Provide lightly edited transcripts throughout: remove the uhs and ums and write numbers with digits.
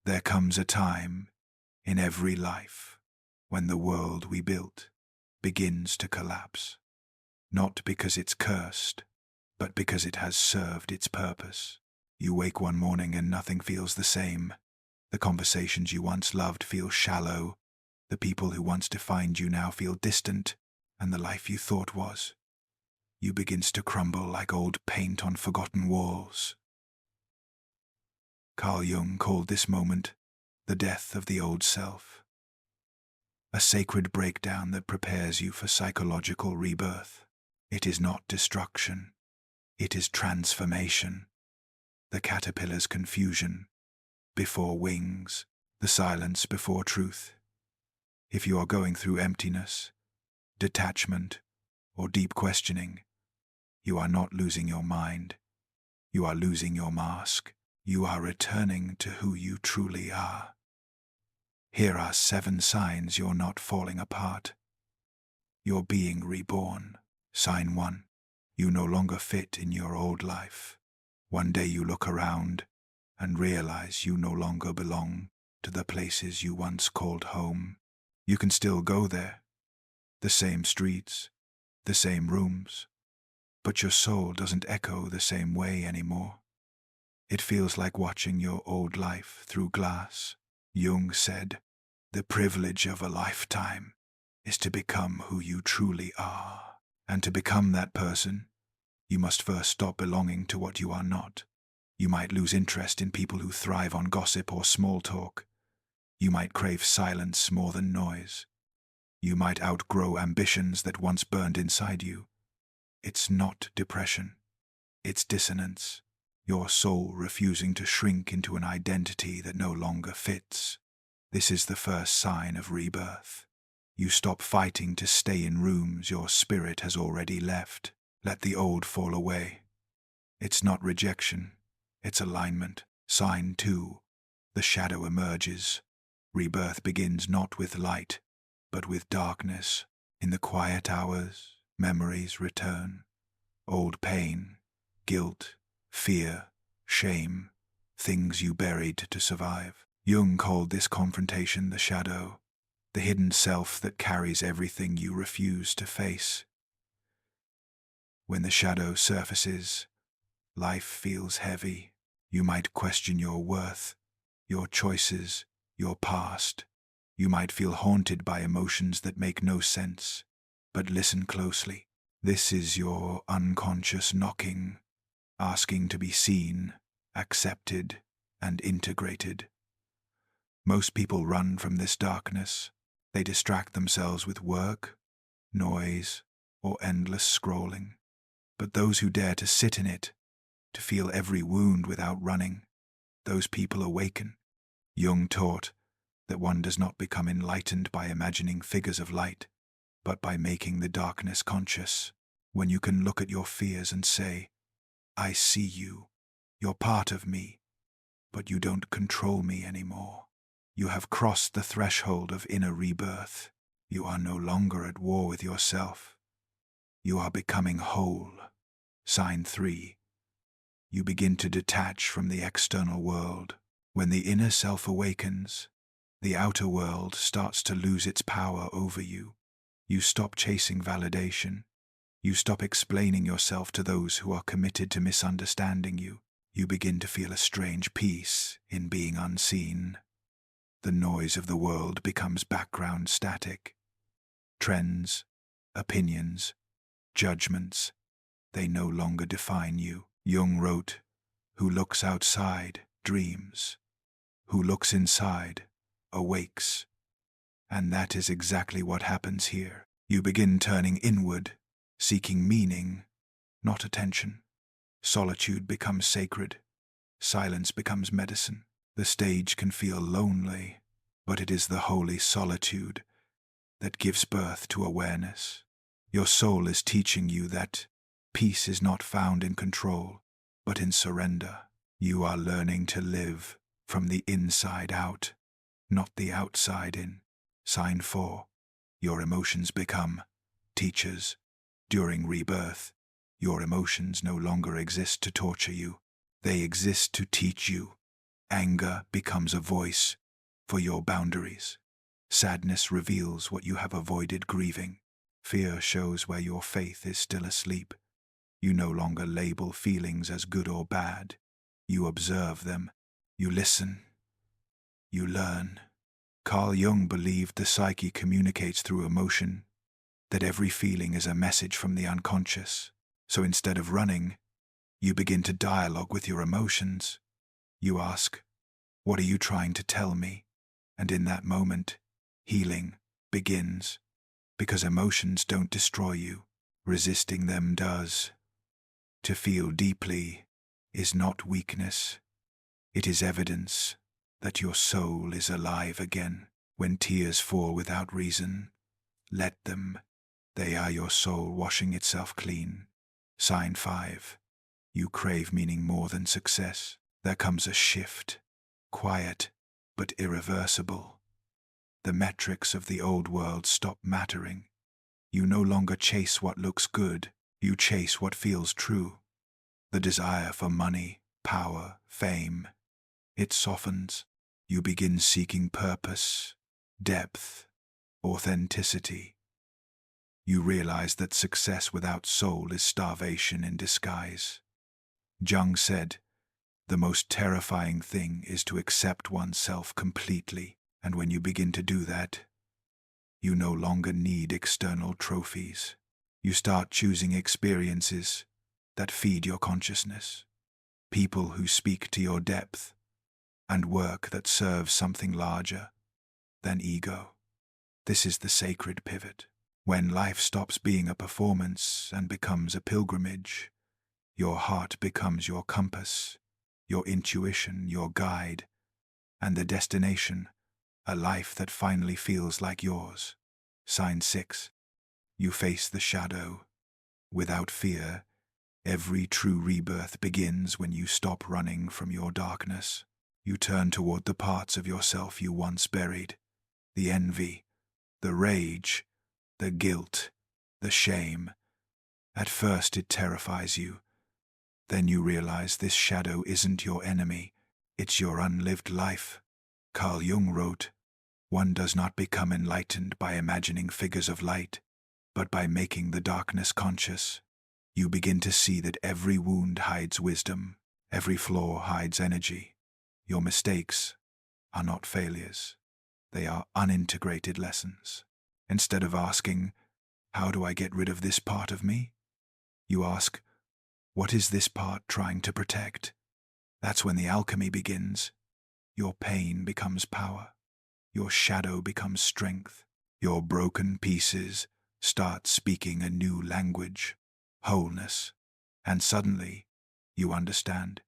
There comes a time in every life when the world we built begins to collapse, not because it's cursed, but because it has served its purpose. You wake one morning and nothing feels the same. The conversations you once loved feel shallow. The people who once defined you now feel distant, and the life you thought was you begins to crumble like old paint on forgotten walls. Carl Jung called this moment the death of the old self, a sacred breakdown that prepares you for psychological rebirth. It is not destruction, it is transformation. The caterpillar's confusion before wings, the silence before truth. If you are going through emptiness, detachment, or deep questioning, you are not losing your mind. You are losing your mask. You are returning to who you truly are. Here are 7 signs you're not falling apart. You're being reborn. Sign 1. You no longer fit in your old life. One day you look around and realize you no longer belong to the places you once called home. You can still go there, the same streets, the same rooms, but your soul doesn't echo the same way anymore. It feels like watching your old life through glass. Jung said, "The privilege of a lifetime is to become who you truly are. And to become that person, you must first stop belonging to what you are not. You might lose interest in people who thrive on gossip or small talk. You might crave silence more than noise. You might outgrow ambitions that once burned inside you. It's not depression. It's dissonance. Your soul refusing to shrink into an identity that no longer fits. This is the first sign of rebirth. You stop fighting to stay in rooms your spirit has already left. Let the old fall away. It's not rejection, it's alignment. Sign 2. The shadow emerges. Rebirth begins not with light, but with darkness. In the quiet hours, memories return. Old pain, guilt, fear, shame, things you buried to survive. Jung called this confrontation the shadow, the hidden self that carries everything you refuse to face. When the shadow surfaces, life feels heavy. You might question your worth, your choices, your past. You might feel haunted by emotions that make no sense. But listen closely. This is your unconscious knocking, asking to be seen, accepted, and integrated. Most people run from this darkness. They distract themselves with work, noise, or endless scrolling. But those who dare to sit in it, to feel every wound without running, those people awaken. Jung taught that one does not become enlightened by imagining figures of light, but by making the darkness conscious. When you can look at your fears and say, "I see you, you're part of me, but you don't control me anymore." You have crossed the threshold of inner rebirth. You are no longer at war with yourself. You are becoming whole. Sign 3. You begin to detach from the external world. When the inner self awakens, the outer world starts to lose its power over you. You stop chasing validation. You stop explaining yourself to those who are committed to misunderstanding you. You begin to feel a strange peace in being unseen. The noise of the world becomes background static. Trends, opinions, judgments, they no longer define you. Jung wrote, "Who looks outside dreams. Who looks inside awakes." And that is exactly what happens here. You begin turning inward, seeking meaning, not attention. Solitude becomes sacred. Silence becomes medicine. The stage can feel lonely, but it is the holy solitude that gives birth to awareness. Your soul is teaching you that peace is not found in control, but in surrender. You are learning to live from the inside out, not the outside in. Sign 4. Your emotions become teachers. During rebirth, your emotions no longer exist to torture you. They exist to teach you. Anger becomes a voice for your boundaries. Sadness reveals what you have avoided grieving. Fear shows where your faith is still asleep. You no longer label feelings as good or bad. You observe them. You listen. You learn. Carl Jung believed the psyche communicates through emotion, that every feeling is a message from the unconscious. So instead of running, you begin to dialogue with your emotions. You ask, "What are you trying to tell me?" And in that moment, healing begins, because emotions don't destroy you. Resisting them does. To feel deeply is not weakness. It is evidence that your soul is alive again. When tears fall without reason, let them. They are your soul washing itself clean. Sign 5. You crave meaning more than success. There comes a shift, quiet but irreversible. The metrics of the old world stop mattering. You no longer chase what looks good, you chase what feels true. The desire for money, power, fame, it softens. You begin seeking purpose, depth, authenticity. You realize that success without soul is starvation in disguise. Jung said, "The most terrifying thing is to accept oneself completely, and when you begin to do that, you no longer need external trophies. You start choosing experiences that feed your consciousness, people who speak to your depth, and work that serves something larger than ego." This is the sacred pivot. When life stops being a performance and becomes a pilgrimage, your heart becomes your compass, your intuition your guide, and the destination, a life that finally feels like yours. Sign 6. You face the shadow. Without fear, every true rebirth begins when you stop running from your darkness. You turn toward the parts of yourself you once buried, the envy, the rage, the guilt, the shame. At first it terrifies you. Then you realize this shadow isn't your enemy, it's your unlived life. Carl Jung wrote, "One does not become enlightened by imagining figures of light, but by making the darkness conscious." You begin to see that every wound hides wisdom, every flaw hides energy. Your mistakes are not failures, they are unintegrated lessons. Instead of asking, "How do I get rid of this part of me?" you ask, "What is this part trying to protect?" That's when the alchemy begins. Your pain becomes power. Your shadow becomes strength. Your broken pieces start speaking a new language, wholeness. And suddenly, you understand.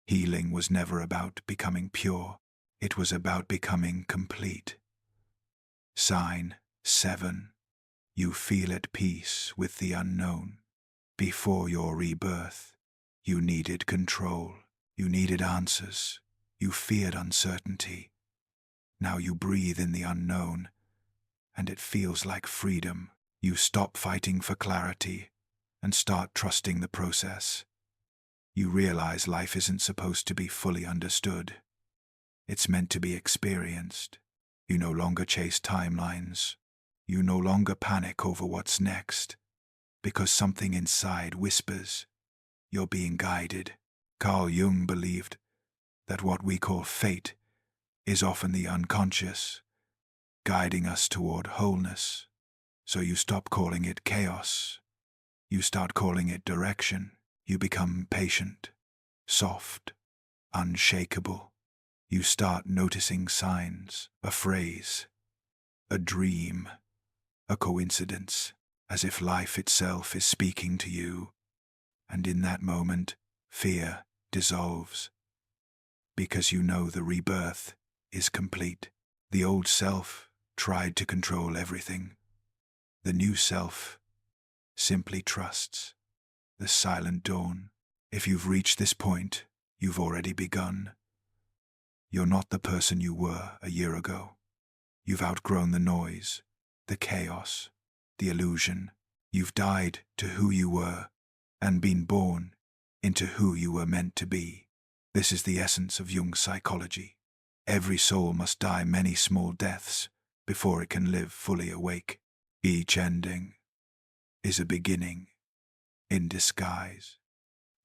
Healing was never about becoming pure. It was about becoming complete. Sign 7. You feel at peace with the unknown. Before your rebirth, you needed control. You needed answers. You feared uncertainty. Now you breathe in the unknown, and it feels like freedom. You stop fighting for clarity and start trusting the process. You realize life isn't supposed to be fully understood. It's meant to be experienced. You no longer chase timelines. You no longer panic over what's next, because something inside whispers, "You're being guided." Carl Jung believed that what we call fate is often the unconscious, guiding us toward wholeness. So you stop calling it chaos. You start calling it direction. You become patient, soft, unshakable. You start noticing signs, a phrase, a dream, a coincidence, as if life itself is speaking to you. And in that moment, fear dissolves, because you know the rebirth is complete. The old self tried to control everything. The new self simply trusts the silent dawn. If you've reached this point, you've already begun. You're not the person you were a year ago. You've outgrown the noise, the chaos, the illusion. You've died to who you were and been born into who you were meant to be. This is the essence of Jung's psychology. Every soul must die many small deaths before it can live fully awake. Each ending is a beginning in disguise.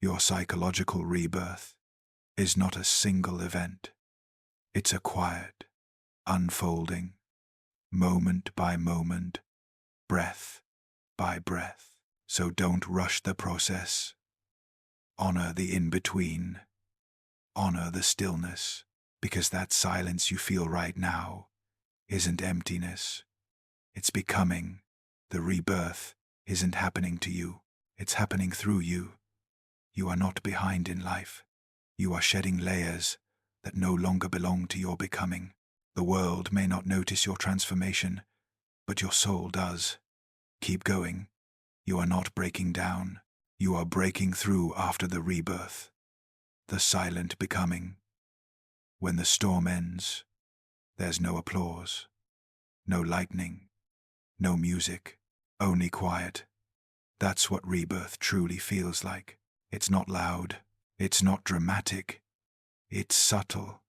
Your psychological rebirth is not a single event. It's a quiet, unfolding, moment by moment, breath by breath. So don't rush the process. Honor the in-between. Honor the stillness, because that silence you feel right now isn't emptiness. It's becoming. The rebirth isn't happening to you. It's happening through you. You are not behind in life. You are shedding layers that no longer belong to your becoming. The world may not notice your transformation, but your soul does. Keep going. You are not breaking down. You are breaking through after the rebirth. The silent becoming. When the storm ends, there's no applause, no lightning, no music, only quiet. That's what rebirth truly feels like. It's not loud, it's not dramatic, it's subtle.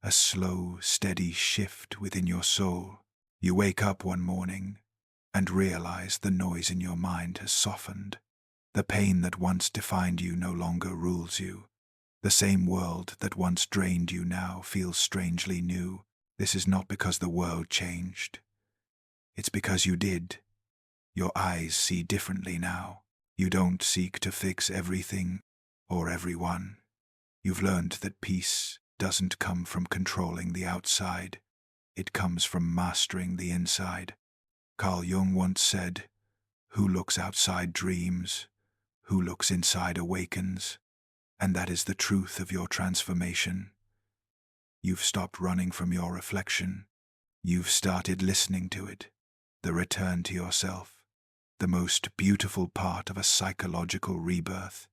A slow, steady shift within your soul. You wake up one morning and realize the noise in your mind has softened. The pain that once defined you no longer rules you. The same world that once drained you now feels strangely new. This is not because the world changed. It's because you did. Your eyes see differently now. You don't seek to fix everything or everyone. You've learned that peace doesn't come from controlling the outside. It comes from mastering the inside. Carl Jung once said, "Who looks outside dreams, who looks inside awakens." And that is the truth of your transformation. You've stopped running from your reflection. You've started listening to it. The return to yourself. The most beautiful part of a psychological rebirth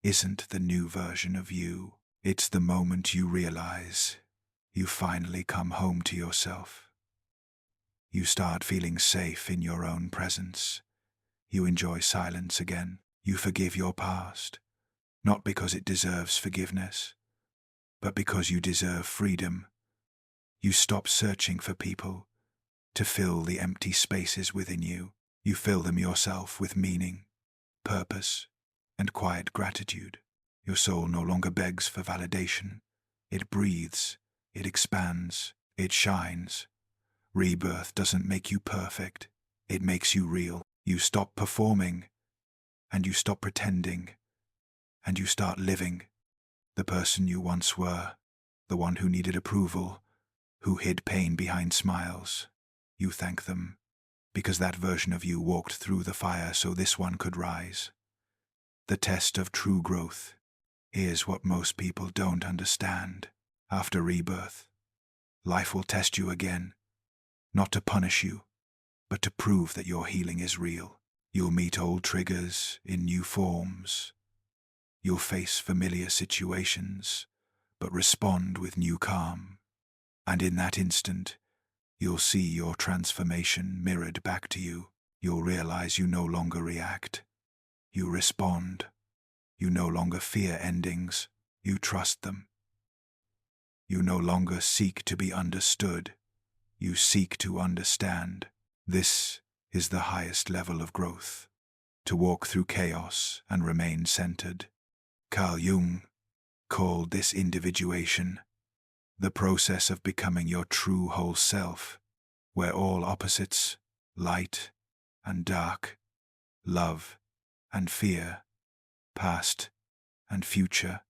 isn't the new version of you. It's the moment you realize you finally come home to yourself. You start feeling safe in your own presence. You enjoy silence again. You forgive your past. Not because it deserves forgiveness, but because you deserve freedom. You stop searching for people to fill the empty spaces within you. You fill them yourself with meaning, purpose, and quiet gratitude. Your soul no longer begs for validation. It breathes, it expands, it shines. Rebirth doesn't make you perfect. It makes you real. You stop performing, and you stop pretending. And you start living, the person you once were, the one who needed approval, who hid pain behind smiles. You thank them, because that version of you walked through the fire so this one could rise. The test of true growth is what most people don't understand. After rebirth, life will test you again, not to punish you, but to prove that your healing is real. You'll meet old triggers in new forms. You'll face familiar situations, but respond with new calm. And in that instant, you'll see your transformation mirrored back to you. You'll realize you no longer react. You respond. You no longer fear endings. You trust them. You no longer seek to be understood. You seek to understand. This is the highest level of growth. To walk through chaos and remain centered. Carl Jung called this individuation, the process of becoming your true whole self, where all opposites, light and dark, love and fear, past and future,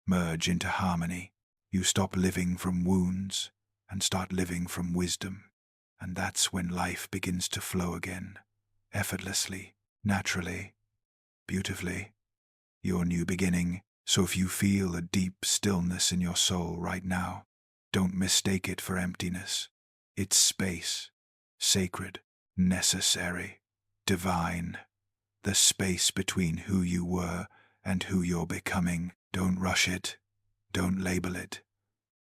merge into harmony. You stop living from wounds and start living from wisdom. And that's when life begins to flow again, effortlessly, naturally, beautifully. Your new beginning. So if you feel a deep stillness in your soul right now, don't mistake it for emptiness. It's space, sacred, necessary, divine. The space between who you were and who you're becoming. Don't rush it. Don't label it.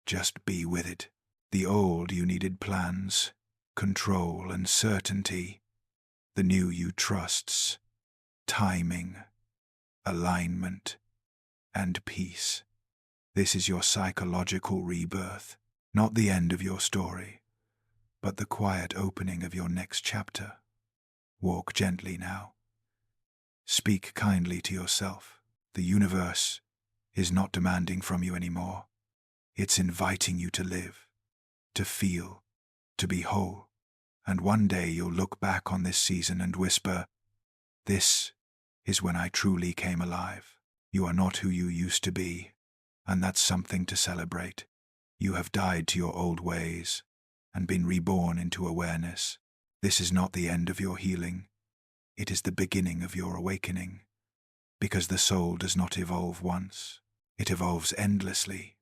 Just be with it. The old you needed plans, control and certainty. The new you trusts, timing, alignment, and peace. This is your psychological rebirth, not the end of your story, but the quiet opening of your next chapter. Walk gently now. Speak kindly to yourself. The universe is not demanding from you anymore. It's inviting you to live, to feel, to be whole. And one day you'll look back on this season and whisper, "This is when I truly came alive." You are not who you used to be, and that's something to celebrate. You have died to your old ways and been reborn into awareness. This is not the end of your healing. It is the beginning of your awakening, because the soul does not evolve once. It evolves endlessly,